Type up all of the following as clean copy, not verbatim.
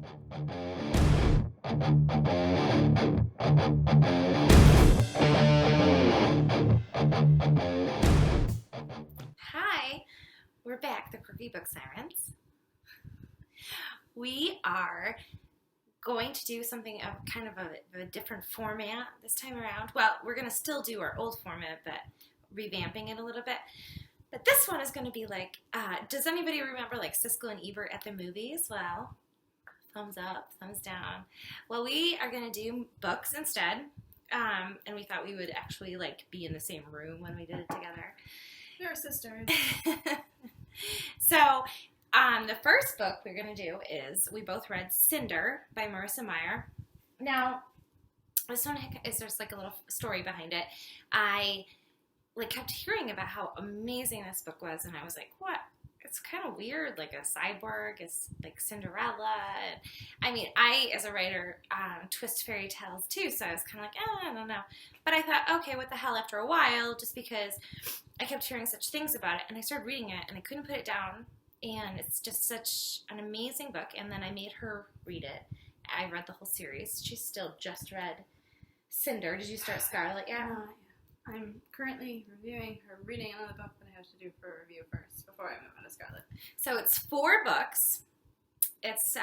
Hi, we're back, the Quirky Book Sirens. We are going to do something of kind of a different format this time around. Well, we're going to still do our old format, but revamping it a little bit. But this one is going to be like, does anybody remember like Siskel and Ebert at the movies? Well, thumbs up, thumbs down. Well, we are going to do books instead. And we thought we would actually like be in the same room when we did it together. We're sisters. So, the first book we're going to do is, we both read Cinder by Marissa Meyer. Now, this one is just like a little story behind it. I like kept hearing about how amazing this book was, and I was like, what? It's kind of weird, like a cyborg is like Cinderella. And, I mean, I, as a writer, twist fairy tales too, so I was kind of like, I don't know. But I thought, okay, what the hell, after a while, just because I kept hearing such things about it, and I started reading it, and I couldn't put it down, and it's just such an amazing book, and then I made her read it. I read the whole series. She still just read Cinder. Did you start Scarlet yet? I'm currently reading another book that I have to do for a review first before I move on to Scarlet. So it's 4 books. It's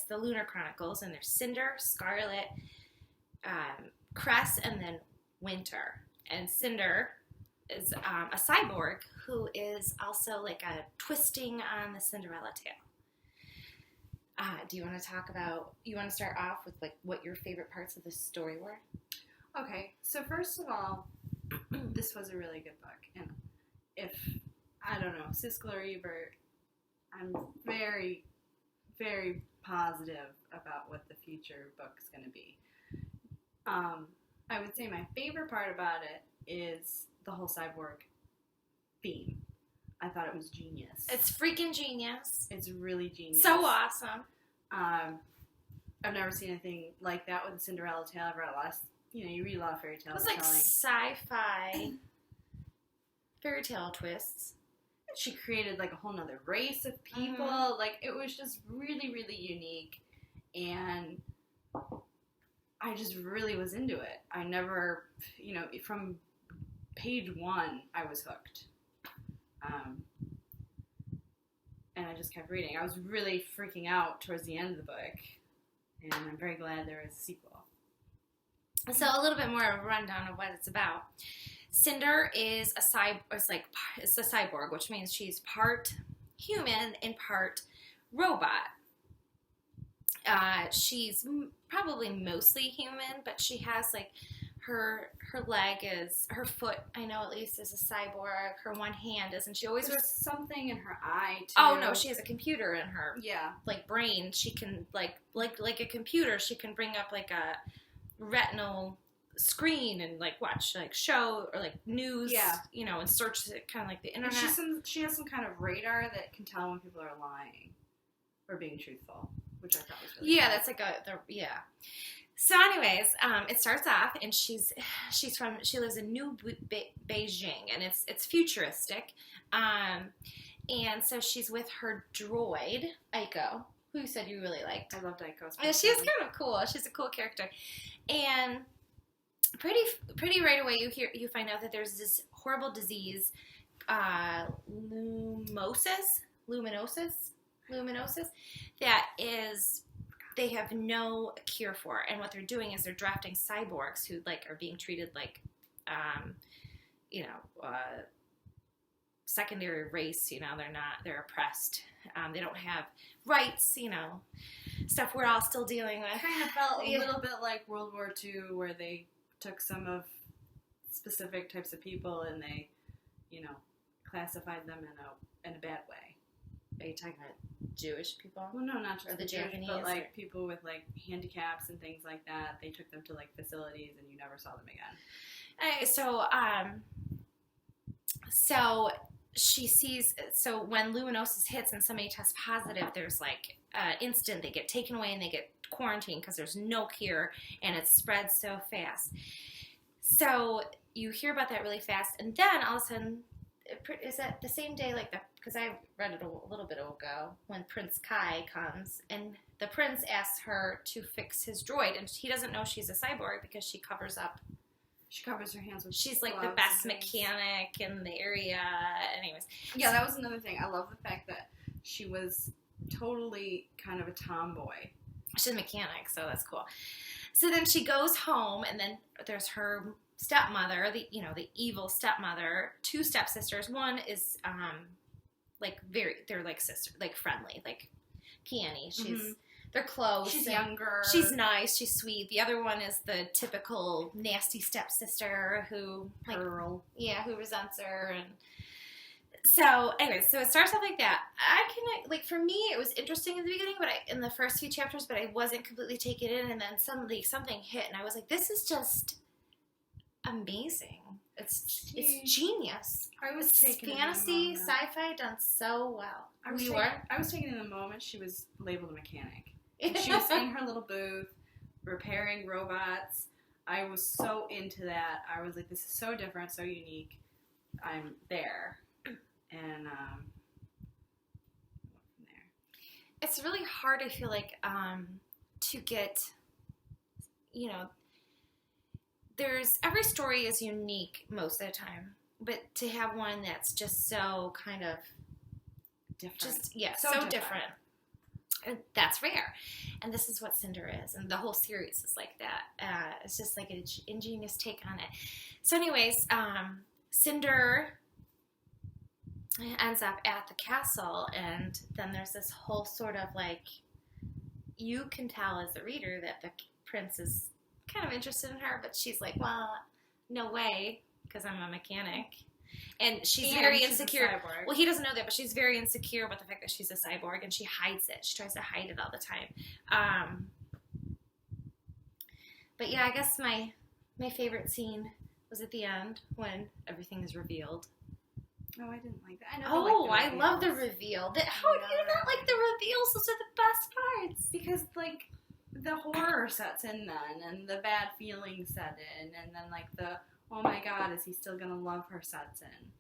the Lunar Chronicles, and there's Cinder, Scarlet, Cress, and then Winter. And Cinder is a cyborg who is also like a twisting on the Cinderella tale. Do you want to talk about, you want to start off with like what your favorite parts of the story were? Okay, so first of all, this was a really good book, and if, I don't know, Siskel or Ebert, I'm very, very positive about what the future book's going to be. I would say my favorite part about it is the whole cyborg theme. I thought it was genius. It's freaking genius. It's really genius. So awesome. I've never seen anything like that with a Cinderella tale. I've read a lot of, you read a lot of fairy tales. It was like sci-fi fairy tale twists. She created like a whole nother race of people. Mm-hmm. Like, it was just really, really unique. And I just really was into it. I never, from page 1, I was hooked. And I just kept reading. I was really freaking out towards the end of the book. And I'm very glad there is a sequel. So a little bit more of a rundown of what it's about. Cinder is a cyborg, which means she's part human and part robot. She's probably mostly human, but she has like her leg is, her foot, I know at least, is a cyborg. Her one hand is, and she always There's something in her eye too. Oh no, she has a computer in her like brain. She can like a computer. She can bring up like a retinal screen and like watch like show or like news, and search it, kind of like the internet. And she has some kind of radar that can tell when people are lying or being truthful, which I thought was really cool. That's like So anyways, it starts off, and she lives in New Beijing, and it's futuristic, and so she's with her droid Aiko, who you said you really liked. I loved Aiko. Yeah, she's kind of cool. She's a cool character, and pretty right away you find out that there's this horrible disease, luminosis, that is, they have no cure for, and what they're doing is they're drafting cyborgs who like are being treated like, secondary race. They're oppressed. They don't have rights. Stuff we're all still dealing with. Kind of felt a little bit like World War II, where they took some of specific types of people and they, classified them in a bad way. Are you talking about Jewish people? Well, no, not just the Japanese, but like people with like handicaps and things like that. They took them to like facilities, and you never saw them again. Anyway, so she sees. So when luminosis hits and somebody tests positive, there's like instant. They get taken away and they get quarantined because there's no cure, and it spreads so fast. So you hear about that really fast, and then all of a sudden, is that the same day? Like because I read it a little bit ago, when Prince Kai comes, and the prince asks her to fix his droid, and he doesn't know she's a cyborg because she covers up. She covers her hands with She's like the best mechanic in the area. Anyways. Yeah, that was another thing. I love the fact that she was totally kind of a tomboy. She's a mechanic, so that's cool. So then she goes home, and then there's her stepmother, the evil stepmother, two stepsisters. One is they're like sister, like friendly, like Peony. They're close. She's younger. She's nice. She's sweet. The other one is the typical nasty stepsister who Pearl. Who resents her. And so, anyways, so it starts off like that. For me, it was interesting in the beginning, but in the first few chapters, but I wasn't completely taken in. And then suddenly something hit, and I was like, "This is just amazing. It's genius." I was taken fantasy, sci-fi done so well. I was taken in the moment she was labeled a mechanic. She was in her little booth repairing robots. I was so into that. I was like, this is so different, so unique. I'm there. And from there. It's really hard, I feel like, to get, every story is unique most of the time, but to have one that's just so kind of different. So different. That's rare. And this is what Cinder is. And the whole series is like that. It's just like an ingenious take on it. So anyways, Cinder ends up at the castle, and then there's this whole sort of like, you can tell as the reader that the prince is kind of interested in her, but she's like, well, no way, because I'm a mechanic. And she's very insecure. Well, he doesn't know that, but she's very insecure about the fact that she's a cyborg, and she hides it. She tries to hide it all the time. But yeah, I guess my favorite scene was at the end when everything is revealed. Oh, I didn't like that. I love the reveal. How do you not like the reveals? Those are the best parts. Because, like, the horror sets in then, and the bad feelings set in, and then, like, the, oh my god, is he still gonna love her sets in?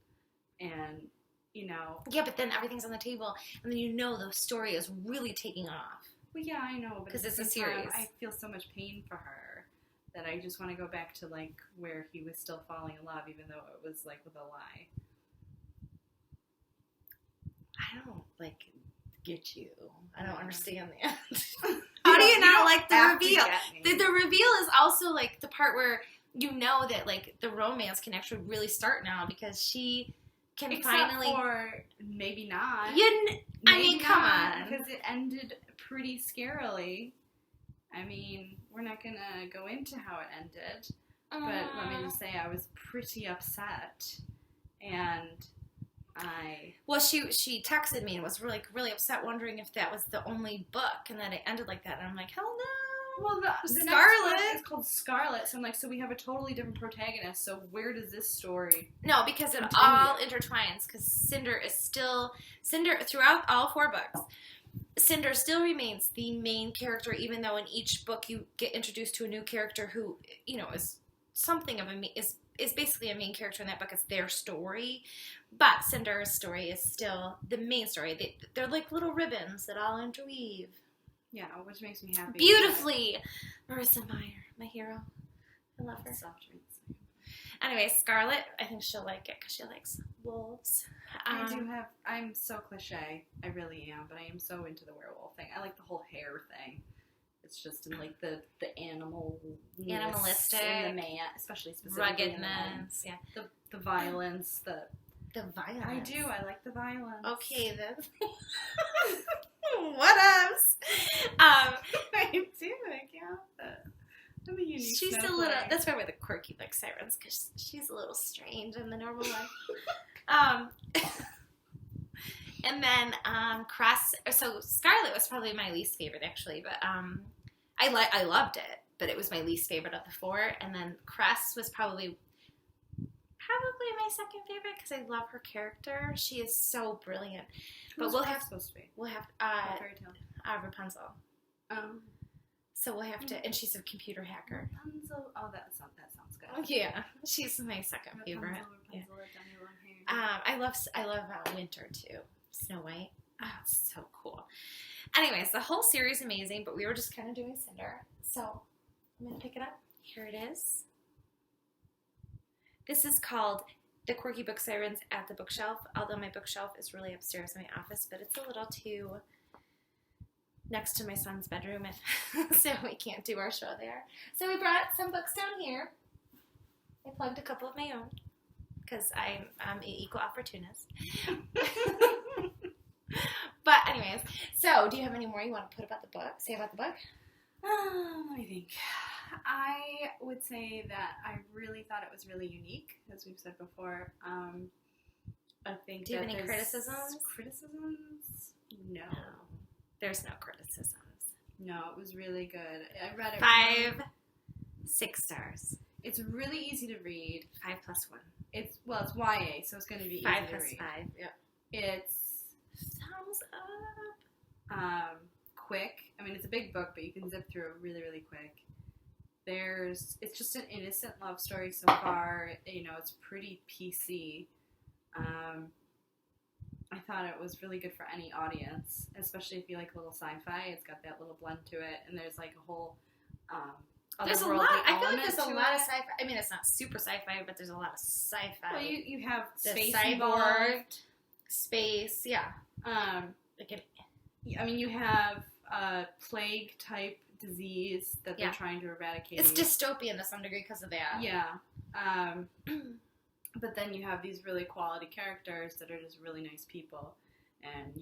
And, Yeah, but then everything's on the table, and then the story is really taking off. Well, yeah, I know, but because it's a series. I feel so much pain for her that I just want to go back to, like, where he was still falling in love, even though it was, like, with a lie. I don't, get you. I don't understand that. How do you not like the reveal? The reveal is also, like, the part where that, like, the romance can actually really start now, because she can finally... or maybe not. Come on. Because it ended pretty scarily. I mean, we're not going to go into how it ended. But let me just say, I was pretty upset. And... Well, she texted me and was really, really upset, wondering if that was the only book, and that it ended like that. And I'm like, hell no. Well, the Scarlet. Next book is called Scarlet, so I'm like, so we have a totally different protagonist. So where does this story? No, because it all intertwines. Because Cinder throughout all 4 books. Cinder still remains the main character, even though in each book you get introduced to a new character who, is something of is basically a main character in that book. It's their story. But Cinder's story is still the main story. They're like little ribbons that all interweave. Yeah, which makes me happy. Beautifully. Marissa Meyer, my hero. I love her. Soft drinks. Anyway, Scarlet, I think she'll like it because she likes wolves. I'm so cliche. I really am, but I am so into the werewolf thing. I like the whole hair thing. It's just in, like, the animalistic, and the man, especially specifically ruggedness, yeah. The violence, the violence. I do. I like the violence. Okay, then. What else? I do. I can't. I'm a unique. She's a little. That's why we're the Quirky Book Sirens, because she's a little strange in the normal life. And then Cress. So Scarlet was probably my least favorite, actually, but I loved it, but it was my least favorite of the 4. And then Cress was probably my second favorite because I love her character. She is so brilliant. Who's Cress supposed to be? We'll have fairy tale. Rapunzel. So we'll have to, and she's a computer hacker. Rapunzel. Oh, that sounds good. Yeah, she's my second favorite. Rapunzel, yeah. I love Winter too. Snow White. Oh, it's so cool. Anyways, the whole series is amazing, but we were just kind of doing Cinder. So I'm going to pick it up. Here it is. This is called The Quirky Book Sirens at the Bookshelf, although my bookshelf is really upstairs in my office, but it's a little too next to my son's bedroom, so we can't do our show there. So we brought some books down here. I plugged a couple of my own, because I'm an equal opportunist. But anyways, so do you have any more you want to say about the book? Let me think. I would say that I really thought it was really unique, as we've said before. I think. Do you have any criticisms? Criticisms? No. There's no criticisms. No, it was really good. I read it. 6 stars. It's really easy to read. 5 plus 1. It's YA, so it's going to be easy 5 to plus read. 5. Yep. It's thumbs up. Quick. I mean, it's a big book, but you can zip through it really, really quick. It's just an innocent love story so far. It's pretty PC. I thought it was really good for any audience, especially if you like a little sci-fi. It's got that little blend to it, and there's like a whole there's a lot. I feel like there's a lot of sci-fi. I mean, it's not super sci-fi, but there's a lot of sci-fi. Well, you have the space cyborg, involved. space, yeah. You have a plague-type disease that they're trying to eradicate. It's dystopian to some degree because of that. Yeah. But then you have these really quality characters that are just really nice people. And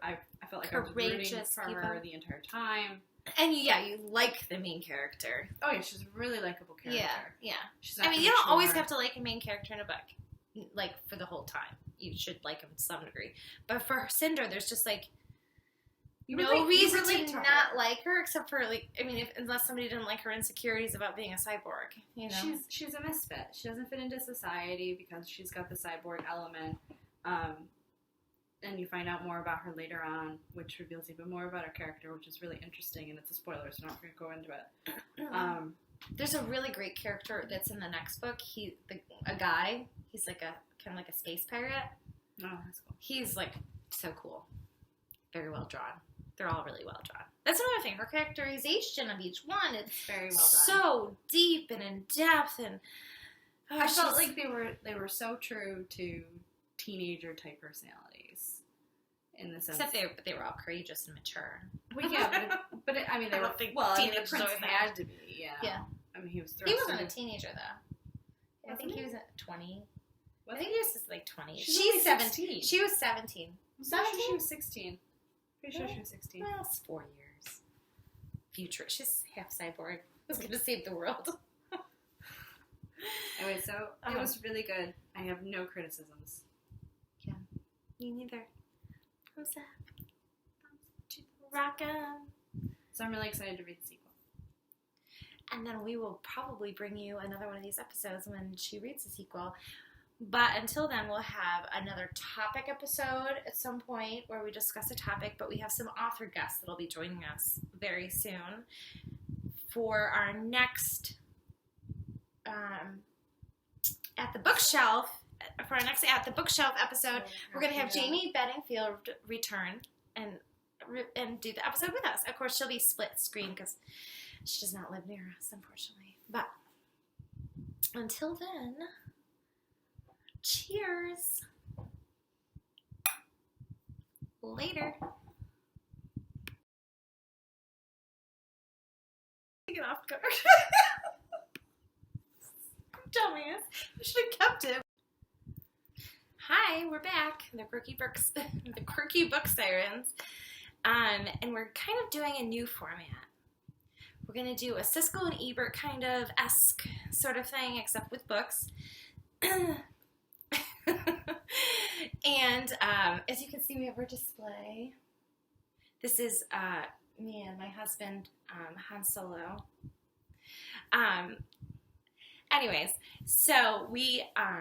I felt like I was rooting for her the entire time. And you like the main character. Oh yeah, she's a really likable character. Yeah. She's not you don't always have to like a main character in a book, like for the whole time. You should like him to some degree. But for Cinder, there's just like no reason to not like her, except for unless somebody didn't like her insecurities about being a cyborg. She's a misfit. She doesn't fit into society because she's got the cyborg element. And you find out more about her later on, which reveals even more about her character, which is really interesting. And it's a spoiler, so I'm not going to go into it. There's a really great character that's in the next book. A guy. He's like kind of like a space pirate. Oh, that's cool. He's like so cool. Very well drawn. They're all really well drawn. That's another thing. Her characterization of each one is very well done. So deep and in depth, and I felt like they were so true to teenager type personalities in the sense. Except they were all courageous and mature. Well, yeah, but they were. Teenagers the prince had to be. Yeah. I mean, he wasn't a teenager though. I think he was at 20. I think he was just like 20. She's 17. She was 17. 17? She was 16. Pretty sure she was 16. Well, it's 4 years. Future. She's half cyborg. Who's going to save the world? Anyway, so it was really good. I have no criticisms. Yeah. Me neither. Thumbs up. Thumbs to the rock'em. So I'm really excited to read the sequel. And then we will probably bring you another one of these episodes when she reads the sequel. But until then, we'll have another topic episode at some point where we discuss a topic, but we have some author guests that will be joining us very soon for our next At the Bookshelf episode. We're going to have Jamie Bedingfield return and do the episode with us. Of course, she'll be split screen because she does not live near us, unfortunately. But until then, cheers. Later. Take it off guard. Dumbass. I should have kept it. Hi, we're back. The Quirky Book Sirens. And we're kind of doing a new format. We're going to do a Siskel and Ebert kind of esque sort of thing, except with books. And as you can see, we have our display. This is me and my husband, Han Solo. Anyways, so we have...